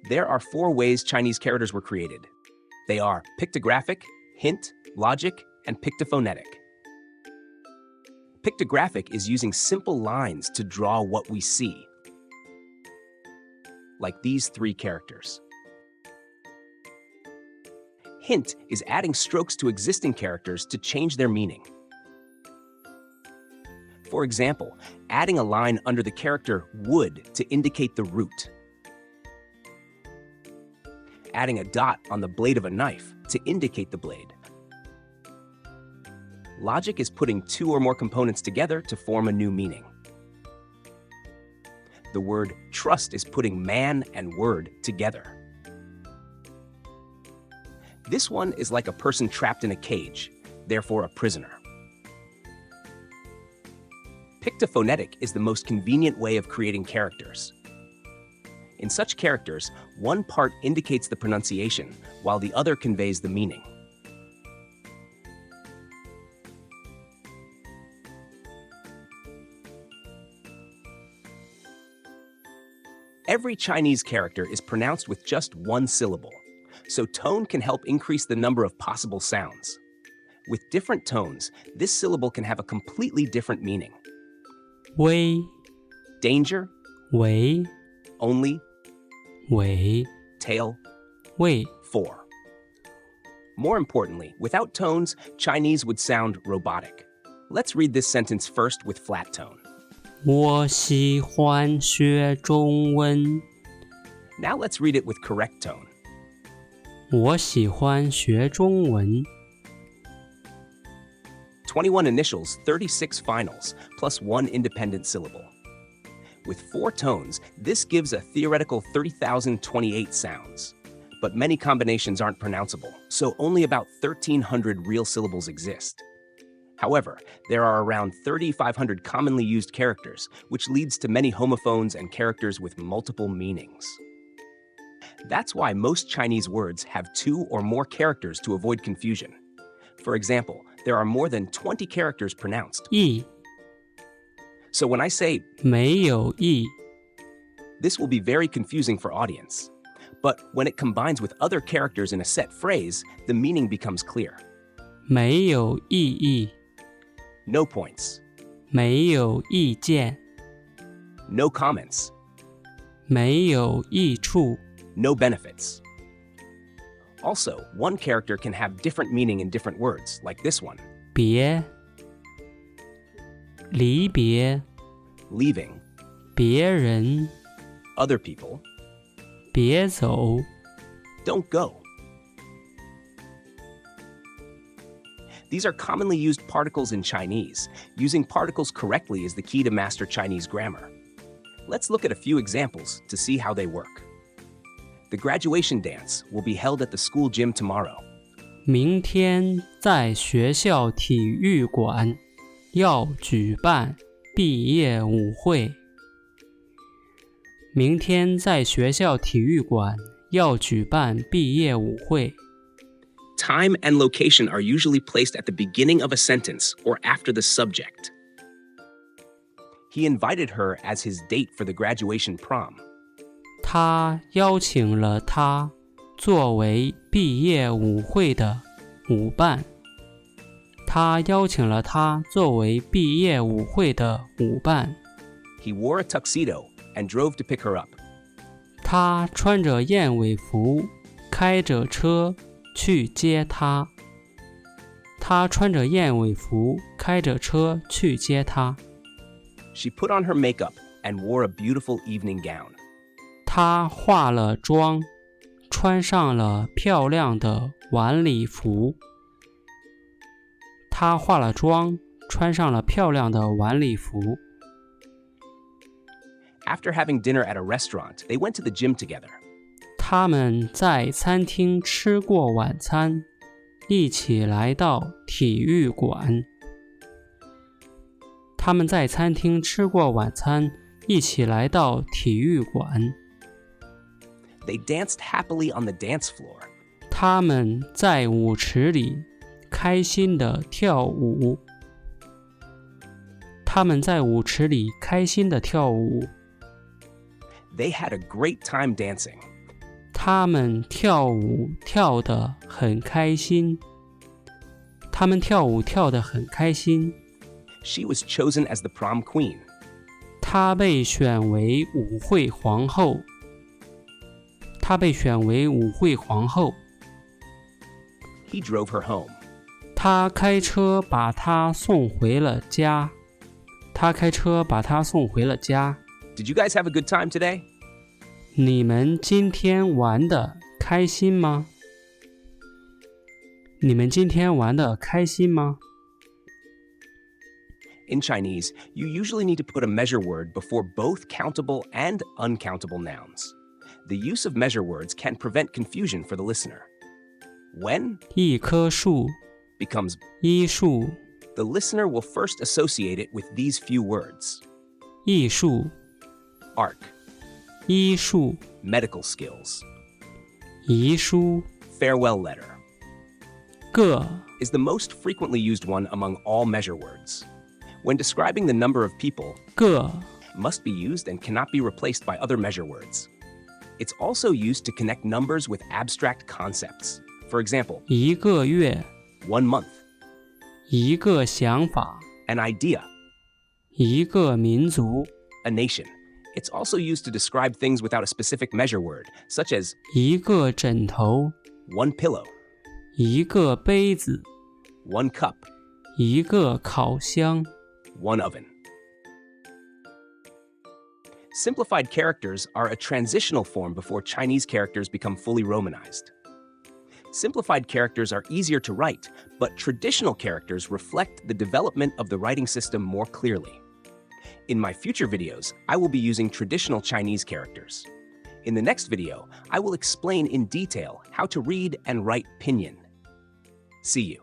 There are 4 ways Chinese characters were created. They are pictographic, hint, logic, and pictophonetic. Pictographic is using simple lines to draw what we see, like these 3 characters. Hint is adding strokes to existing characters to change their meaning. For example, adding a line under the character would to indicate the root. Adding a dot on the blade of a knife to indicate the blade. Logic is putting 2 or more components together to form a new meaning. The word trust is putting man and word together. This one is like a person trapped in a cage, therefore a prisoner. Pictophonetic is the most convenient way of creating characters. In such characters, one part indicates the pronunciation, while the other conveys the meaning. Every Chinese character is pronounced with just 1 syllable, so tone can help increase the number of possible sounds. With different tones, this syllable can have a completely different meaning. 微 Danger, 微 only, 微 tail, 为 for. More importantly, without tones, Chinese would sound robotic. Let's read this sentence first with flat tone. 我喜欢学中文 Now let's read it with correct tone. 我喜欢学中文 21 initials, 36 finals, plus 1 independent syllable. With 4 tones, this gives a theoretical 30,028 sounds. But many combinations aren't pronounceable, so only about 1,300 real syllables exist. However, there are around 3,500 commonly used characters, which leads to many homophones and characters with multiple meanings. That's why most Chinese words have 2 or more characters to avoid confusion. For example, there are more than 20 characters pronounced. 意 So when I say 没有意 this will be very confusing for audience. But when it combines with other characters in a set phrase, the meaning becomes clear. 没有意义 No points, 没有意见 no comments, 没有益处 no benefits. Also, one character can have different meaning in different words, like this one, 别离别 leaving, 别人 other people, 别走 don't go. These are commonly used particles in Chinese. Using particles correctly is the key to master Chinese grammar. Let's look at a few examples to see how they work. The graduation dance will be held at the school gym tomorrow. 明天在学校体育馆要举办毕业舞会。明天在学校体育馆要举办毕业舞会。Time and location are usually placed at the beginning of a sentence or after the subject. He invited her as his date for the graduation prom. 他邀请了她作为毕业舞会的舞伴。他邀请了她作为毕业舞会的舞伴。He wore a tuxedo and drove to pick her up. 他穿着燕尾服，开着车去接她。他穿着燕尾服，开着车去接她。She put on her makeup and wore a beautiful evening gown. 她化了妆，穿上了漂亮的晚礼服。她化了妆，穿上了漂亮的晚礼服。After having dinner at a restaurant, they went to the gym together. 他们在餐厅吃过晚餐，一起来到体育馆。他们在餐厅吃过晚餐，一起来到体育馆。They danced happily on the dance floor. 他们在舞池里开心地跳舞。他们在舞池里开心地跳舞。They had a great time dancing. 他们跳舞跳得很开心。他们跳舞跳得很开心。She was chosen as the prom queen. 她被选为舞会皇后。她被选为舞会皇后。He drove her home. 他开车把她送回了家。他开车把她送回了家。Did you guys have a good time today? 你们今天玩得开心吗？你们今天玩得开心吗？ In Chinese, you usually need to put a measure word before both countable and uncountable nouns. The use of measure words can prevent confusion for the listener. When 一棵树 becomes 一树 the listener will first associate it with these few words: 艺术 arc, 医术 medical skills, 遗书 farewell letter. 个 Is the most frequently used one among all measure words. When describing the number of people, 个 must be used and cannot be replaced by other measure words. It's also used to connect numbers with abstract concepts. For example, 一个月 1 month, 一个想法 an idea, 一个民族 a nation. It's also used to describe things without a specific measure word, such as 一个枕头 1 pillow, 一个杯子 1 cup, 一个烤箱 1 oven. Simplified characters are a transitional form before Chinese characters become fully Romanized. Simplified characters are easier to write, but traditional characters reflect the development of the writing system more clearly. In my future videos, I will be using traditional Chinese characters. In the next video, I will explain in detail how to read and write pinyin. See you.